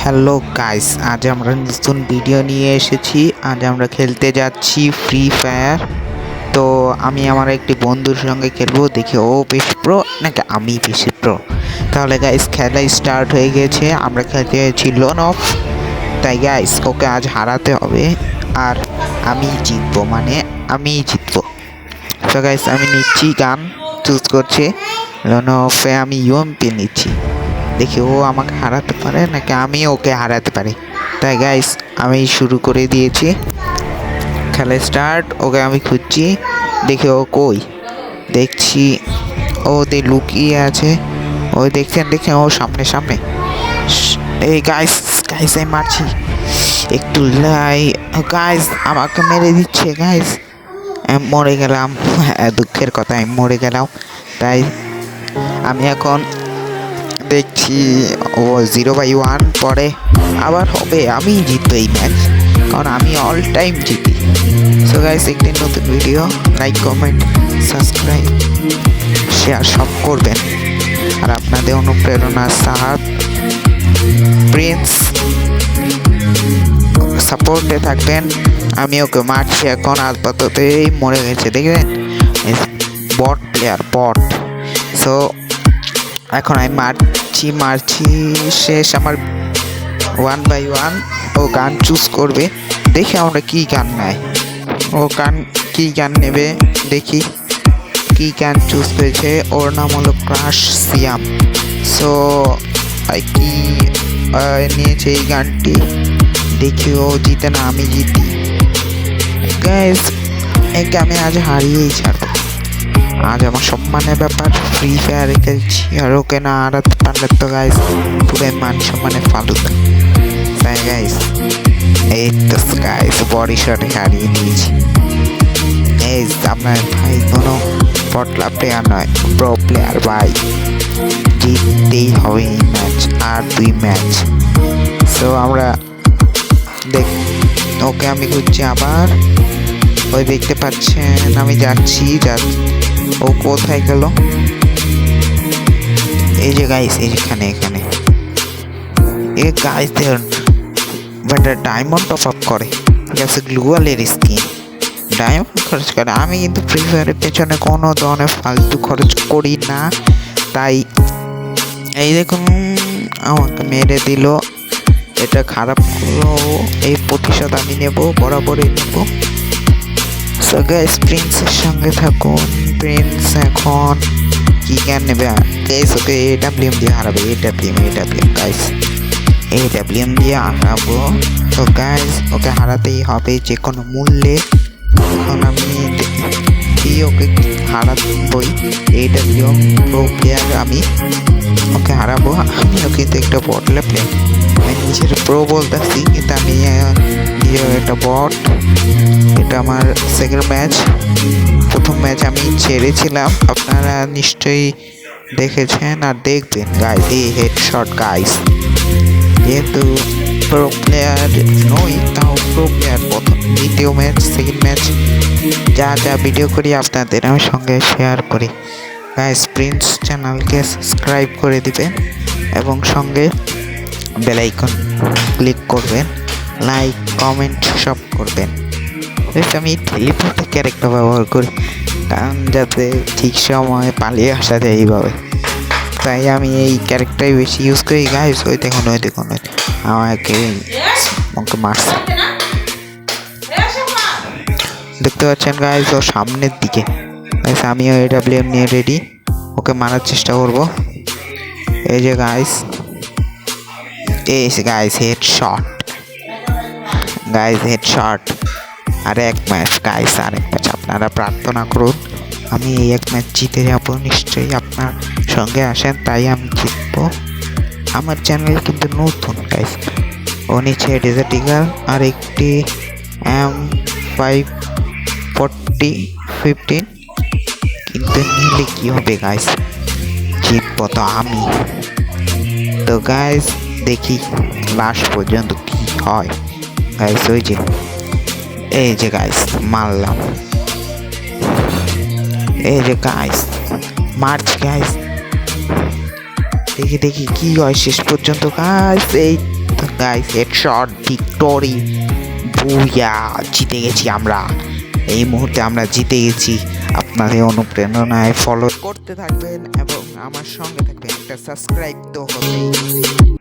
Hello guys, আজ আমরা নতুন ভিডিও নিয়ে এসেছি। আজ আমরা খেলতে যাচ্ছি ফ্রি ফায়ার। তো আমি আমার একটি বন্ধুর সঙ্গে খেলবো, দেখি ও বেশি প্রো নাকি আমি বেশি প্রো। তাহলে গাইস খেলা স্টার্ট হয়ে গেছে। আমরা খেলতে যাচ্ছি লোন অফ। তাই গাইস ওকে আজ হারাতে হবে আর আমি জিতবো, মানে আমি জিতবো। তো গাইস আমি নিচ্ছি গান, চুজ করছি লোন অফে। আমি ইউএমপি নিচ্ছি, দেখি ও আমাকে হারাতে পারে নাকি আমি ওকে হারাতে পারি। তাই গাইস আমি শুরু করে দিয়েছি খেলা স্টার্ট। ওকে আমি খুঁজছি, দেখি ও কই। দেখছি ও লুকিয়ে আছে। ওই দেখছেন ও সামনে সামনে। এই গাইস গাইস আমি মারছি একটু লাই। গাইস আমাকে মেরে দিচ্ছে গাইস, আমি মরে গেলাম। দুঃখের কথা, আমি মরে গেলাম। তাই আমি এখন দেখছি ও 0/1 পরে আবার হবে। আমি জিতবো এই ম্যাচ, কারণ আমি অল টাইম জিতি। সো গাইস একটি নতুন video like, comment, subscribe, share সব করবেন। আর আপনাদের অনুপ্রেরণার সাহায্য প্রিন্স সাপোর্টে থাকবেন। আমি ওকে মারছি এখন, আপাততই মরে গেছে দেখবেন। বট প্লেয়ার, বট। সো এখন আমি মারছি শেষ আমার 1/1। ও গান চুজ করবে, দেখি আমরা কি গান নেয়। ও কি গান নেবে দেখি কি গান চুজ করেছে। ওর নাম হলো ক্রাশ সিয়াম। সো কি নিয়েছে এই গানটি, দেখি ও জিতে না আমি জিতি। গাইস একে আমি আজ হারিয়েই ছাড়বো। আজ আমার সম্মানের ব্যাপার, ফ্রি ফায়ারে খেলছি আর ওকে না হারাতে পারলে তো গাইস পুরো মান সম্মানে ফালুদা। তাই গাইস এই তো গাইস বডি শটে হারিয়ে নিয়েছি। এই আপনার ভাই কোনো পটলা প্লেয়ার নয়, প্রো প্লেয়ার ভাই। জিততেই হবে এই ম্যাচ আর 2 ম্যাচ। সো আমরা ওকে আমি খুঁজছি আবার। ওই দেখতে পাচ্ছেন আমি যাচ্ছি। ও কোথায় গেল? এই যে গাইস এখানে এ গাইস দেখুন বেটা ডায়মন্ড টপ আপ করে, গেছে গ্লুয়ালের স্কিন ডায়মন্ড খরচ করে। আমি কিন্তু ফ্রি ফায়ারের পেছনে কোনো ধরনের ফালতু খরচ করি না। তাই এই দেখুন আমাকে মেরে দিল, এটা খারাপ করলো। এই প্রতিশোধ আমি নেব, বরাবরই নেব। সো গাইস প্রিন্সের সঙ্গে থাকুন। প্রিন্স এখন কি জ্ঞান নেবে গাইস? ওকে AWM দিয়ে হারাবে। AWM গাইস, AWM দিয়ে হারাবো। তো গাইস ওকে হারাতেই হবে যে কোনো মূল্যে। এখন আমি ওকে হারাবই। AWM প্রো প্লেয়ার, আমি ওকে হারাবো। আমিও কিন্তু একটা বটলে প্লেয়ার, আমি নিজের প্রো বলতেছি কিন্তু আমি একটা বট। এটা আমার সেকেন্ড ম্যাচ। প্রথম ম্যাচ আমি ছেড়েছিলাম, আপনারা নিশ্চয়ই দেখেছেন আর দেখবেন গাইস। এই হেডশট গাইস, যেহেতু প্রো প্লেয়ার নই তাও প্রো প্লেয়ার। প্রথম দ্বিতীয় ম্যাচ, সেকেন্ড ম্যাচ যা ভিডিও করি আপনাদের আমি সঙ্গে শেয়ার করি। গাইস প্রিন্স চ্যানেলকে সাবস্ক্রাইব করে দিবেন এবং সঙ্গে বেল আইকন ক্লিক করবেন, লাইক কমেন্ট সব করবেন। আমি টেলিপোর্টের ক্যারেক্টার ব্যবহার করি, কারণ যাতে ঠিক সময়ে পালিয়ে আসা যায় এইভাবে। তাই আমি এই ক্যারেক্টারই বেশি ইউজ করি গাইস। ওই দেখুন আমাকে মারছে, দেখতে পাচ্ছেন গাইস ও সামনের দিকে। গাইস আমিও AWM নিয়ে রেডি, ওকে মারার চেষ্টা করব। এই যে গাইস হেডশট আর এক ম্যাচ গাইস, আরেক ম্যাচ। আপনারা প্রার্থনা করুন আমি এই এক ম্যাচ জিতে যাব, নিশ্চয়ই আপনার সঙ্গে আসেন, তাই আমি জিতবো। আমার চ্যানেল কিন্তু নতুন গাইস। ও নিচে ডেজার্ট ইগল আর একটি M540-15, কিন্তু নিলে কি হবে গাইস, জিতবো তো আমি। তো গাইস দেখি লাস্ট পর্যন্ত কি হয় গাইস। এই যে গাইস মারলাম। এই যে গাইস মারছি গাইস, দেখি কি হয় শেষ পর্যন্ত গাইস। এই তো গাইস হেডশট ভিক্টোরি বুয়া, জিতে গেছি আমরা। এই মুহূর্তে আমরা জিতে গেছি। আপনাদের অনুপ্রেরণায় ফলো করতে থাকবেন এবং আমার সঙ্গে থাকবেন, একটা সাবস্ক্রাইব তো হবেই।